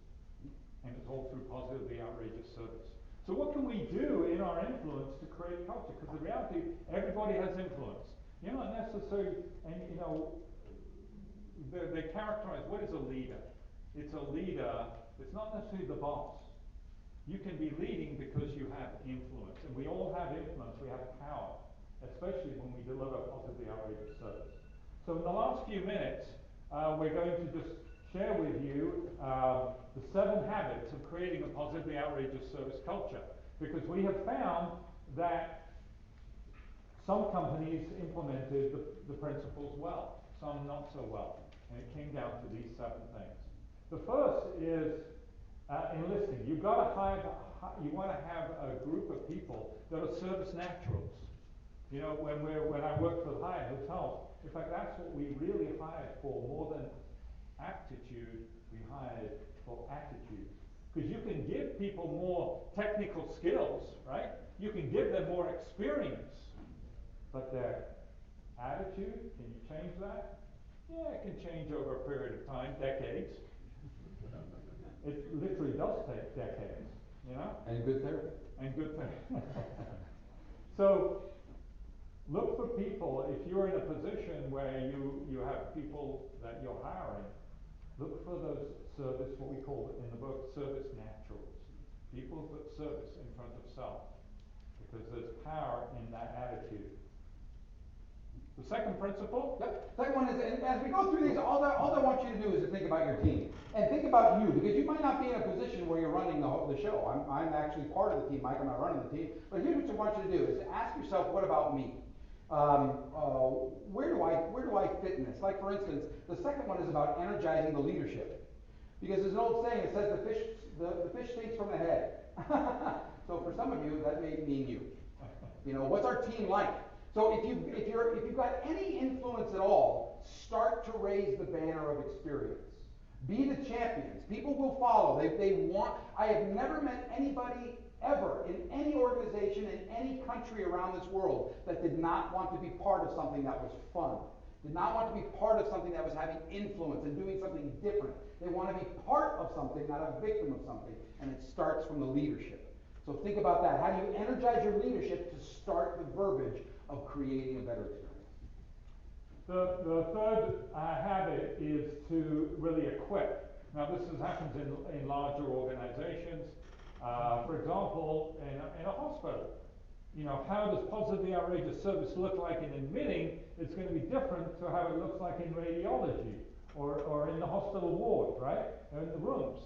And it's all through positively outrageous service. So what can we do in our influence to create culture? Because the reality, everybody has influence. You're not necessarily, and you know, they characterize, what is a leader? It's a leader, it's not necessarily the boss. You can be leading because you have influence. And we all have influence, we have power, especially when we deliver positively outrageous service. So in the last few minutes, we're going to just share with you the 7 habits of creating a positively outrageous service culture. Because we have found that some companies implemented the principles well, some not so well. And it came down to these 7 things. The first is enlisting. You want to have a group of people that are service naturals. You know, when I worked with Hyatt Hotels, in fact, that's what we really hired for. More than aptitude, we hired for attitude. Because you can give people more technical skills, right? You can give them more experience. But their attitude, can you change that? Yeah, it can change over a period of time, decades. It literally does take decades, you know? And good therapy. And good therapy. So, look for people, if you're in a position where you have people that you're hiring, look for those service, what we call in the book, service naturals. People who put service in front of self. Because there's power in that attitude. The second principle? Yep. Second one is, and as we go through these, all I want you to do is to think about your team. And think about you, because you might not be in a position where you're running the show. I'm actually part of the team, Mike, I'm not running the team. But here's what I want you to do, is to ask yourself, what about me? Where do I fit in this? Like, for instance, the second one is about energizing the leadership. Because there's an old saying that says the fish stinks from the head. So for some of you, that may mean you. You know, what's our team like? So if you've got any influence at all, start to raise the banner of experience. Be the champions. People will follow. They want. I have never met anybody ever in any organization in any country around this world that did not want to be part of something that was fun. Did not want to be part of something that was having influence and doing something different. They want to be part of something, not a victim of something. And it starts from the leadership. So think about that. How do you energize your leadership to start the verbiage of creating a better experience? The third habit is to really equip. Now this happens in larger organizations. For example, in a hospital, you know, how does positively outrageous service look like in admitting? It's going to be different to how it looks like in radiology or in the hospital ward, right? Or in the rooms.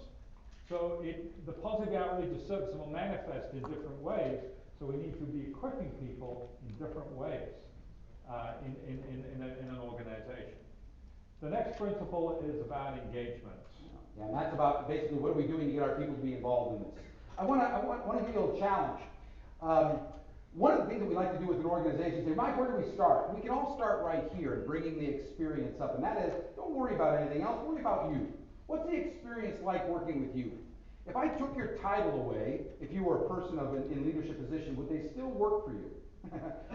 So the positive outrageous service will manifest in different ways, so we need to be equipping people in different ways in an organization. The next principle is about engagement. Yeah, and that's about basically what are we doing to get our people to be involved in this. I want to give you a little challenge. One of the things that we like to do with an organization is say, Mike, where do we start? We can all start right here in bringing the experience up, and that is, don't worry about anything else, worry about you. What's the experience like working with you? If I took your title away, if you were a person in leadership position, would they still work for you?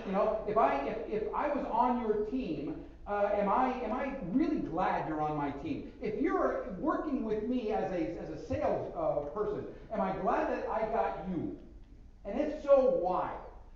You know, if I was on your team, am I really glad you're on my team? If you're working with me as a sales person, am I glad that I got you? And if so, why?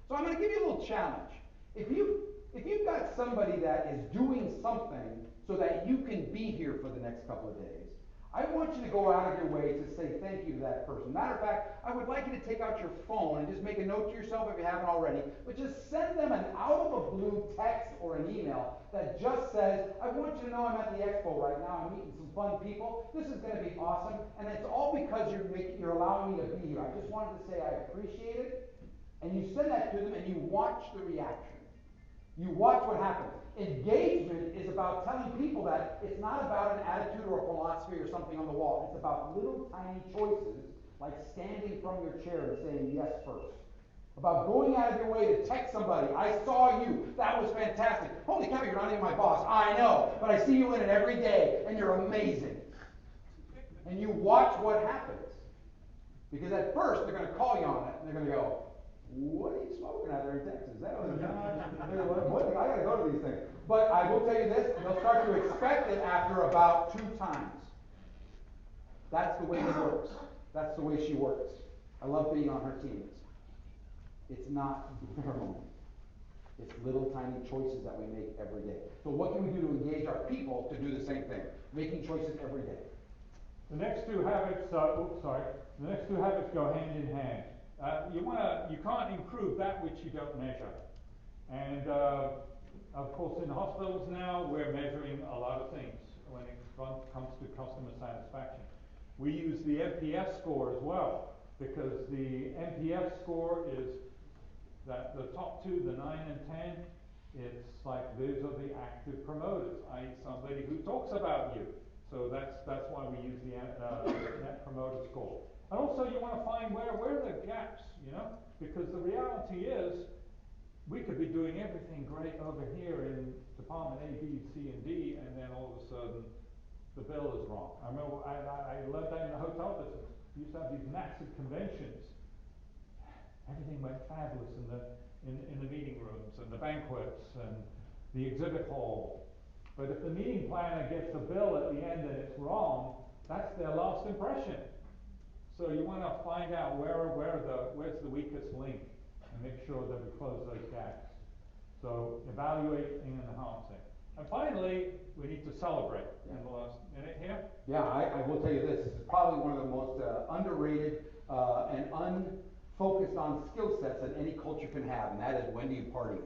So I'm going to give you a little challenge. If you've got somebody that is doing something so that you can be here for the next couple of days, I want you to go out of your way to say thank you to that person. Matter of fact, I would like you to take out your phone and just make a note to yourself if you haven't already, but just send them an out-of-the-blue text or an email that just says, I want you to know I'm at the expo right now. I'm meeting some fun people. This is going to be awesome. And it's all because you're allowing me to be here. I just wanted to say I appreciate it. And you send that to them and you watch the reaction. You watch what happens. Engagement is about telling people that it's not about an attitude or a philosophy or something on the wall. It's about little tiny choices, like standing from your chair and saying yes first. About going out of your way to text somebody, I saw you, that was fantastic. Holy cow, you're not even my boss. I know, but I see you in it every day, and you're amazing. And you watch what happens. Because at first, they're going to call you on it, and they're going to go, what are you smoking out there in Texas? That was, what? I got to go to these things. But I will tell you this, and they'll start to expect it after about 2 times. That's the way it works. That's the way she works. I love being on her teams. It's not normal. It's little tiny choices that we make every day. So what can we do to engage our people to do the same thing? Making choices every day. The next two habits, the next two habits go hand in hand. You can't improve that which you don't measure. And of course, in hospitals now, we're measuring a lot of things when it comes to customer satisfaction. We use the NPS score as well, because the NPS score is that the top two, the 9 and 10, it's like those are the active promoters, i.e. somebody who talks about you. So that's why we use the Net Promoter Score. And also you want to find where are the gaps, you know? Because the reality is, we could be doing everything great over here in Department A, B, C, and D, and then all of a sudden the bill is wrong. I remember I learned that in the hotel business. We used to have these massive conventions. Everything went fabulous in the meeting rooms and the banquets and the exhibit hall. But if the meeting planner gets a bill at the end and it's wrong, that's their last impression. So you want to find out where's the weakest link and make sure that we close those gaps. So evaluating and enhancing. And finally, we need to celebrate in the last minute here. Yeah, I will tell you this. This is probably one of the most underrated and unfocused on skill sets that any culture can have, and that is, when do you party?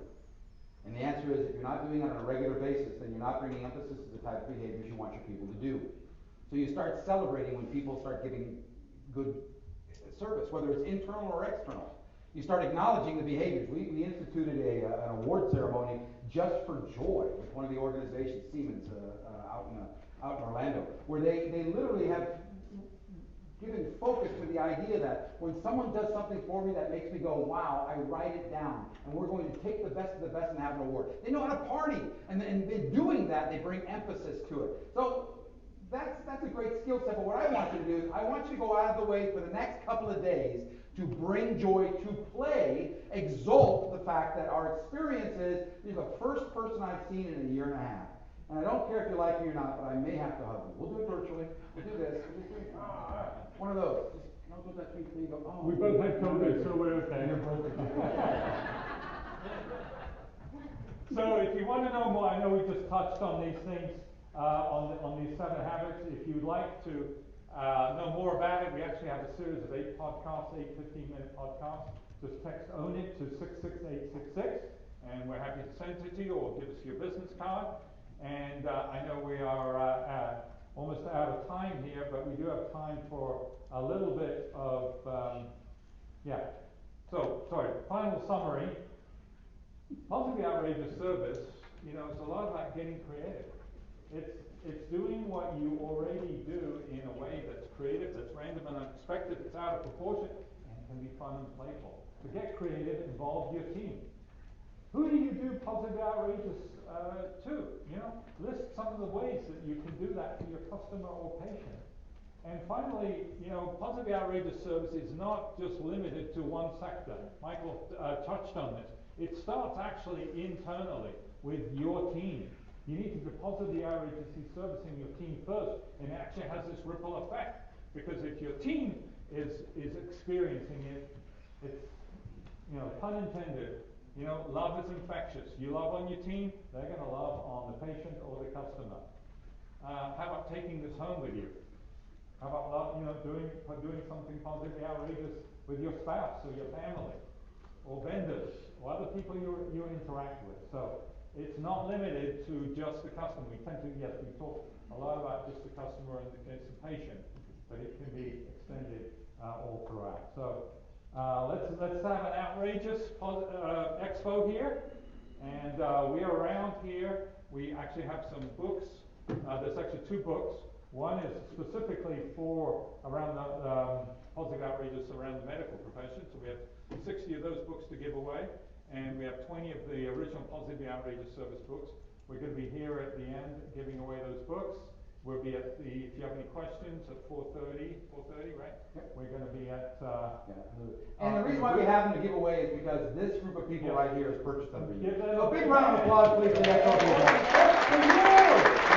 And the answer is, if you're not doing it on a regular basis, then you're not bringing emphasis to the type of behaviors you want your people to do. So you start celebrating when people start giving good service, whether it's internal or external. You start acknowledging the behaviors. We instituted an award ceremony just for joy with one of the organizations, Siemens, out in Orlando, where they literally have given focus to the idea that when someone does something for me that makes me go, wow, I write it down, and we're going to take the best of the best and have an award. They know how to party, and in doing that, they bring emphasis to it. So that's a great skill set, but what I want you to do is I want you to go out of the way for the next couple of days to bring joy, to play, exalt the fact that our experience is, you're the first person I've seen in a year and a half. And I don't care if you like me or not, but I may have to hug you. We'll do it virtually. We'll do this. We'll do this. One of those. Just, I'll go that you go, oh. We both had COVID, so we're okay. So if you want to know more, I know we just touched on these things, on these 7 habits. If you'd like to know more about it, we actually have a series of 8 podcasts, 8 15-minute podcasts. Just text OWN IT to 66866, and we're happy to send it to you, or give us your business card. And I know we are almost out of time here, but we do have time for a little bit of, final summary. Positively outrageous service, it's a lot about getting creative. It's doing what you already do in a way that's creative, that's random and unexpected, it's out of proportion, and can be fun and playful. To get creative, involve your team. Who do you do positively outrageous to? List some of the ways that you can do that for your customer or patient. And finally, positively outrageous service is not just limited to one sector. Michael touched on this. It starts actually internally with your team. You need to be positively outrageously servicing your team first, and it actually has this ripple effect. Because if your team is experiencing it, it's, pun intended, love is infectious. You love on your team, they're going to love on the patient or the customer. How about taking this home with you? How about doing something positively outrageous with your spouse or your family, or vendors, or other people you interact with? So it's not limited to just the customer. We tend to, yes, we talk a lot about just the customer and it's the patient, but it can be extended all throughout. So let's have an outrageous expo here, and we are around here. We actually have some books. There's actually 2 books. One is specifically for around the positive outrageous around the medical profession. So we have 60 of those books to give away, and we have 20 of the original positively outrageous service books. We're going to be here at the end giving away those books. We'll be at the, if you have any questions, at 4:30, right? Yep. We're gonna be at, And the reason why we have them to give away is because this group of people Yeah. right here has purchased them for you. Give them So a a big big round of applause, please, for the XRP. That's for you!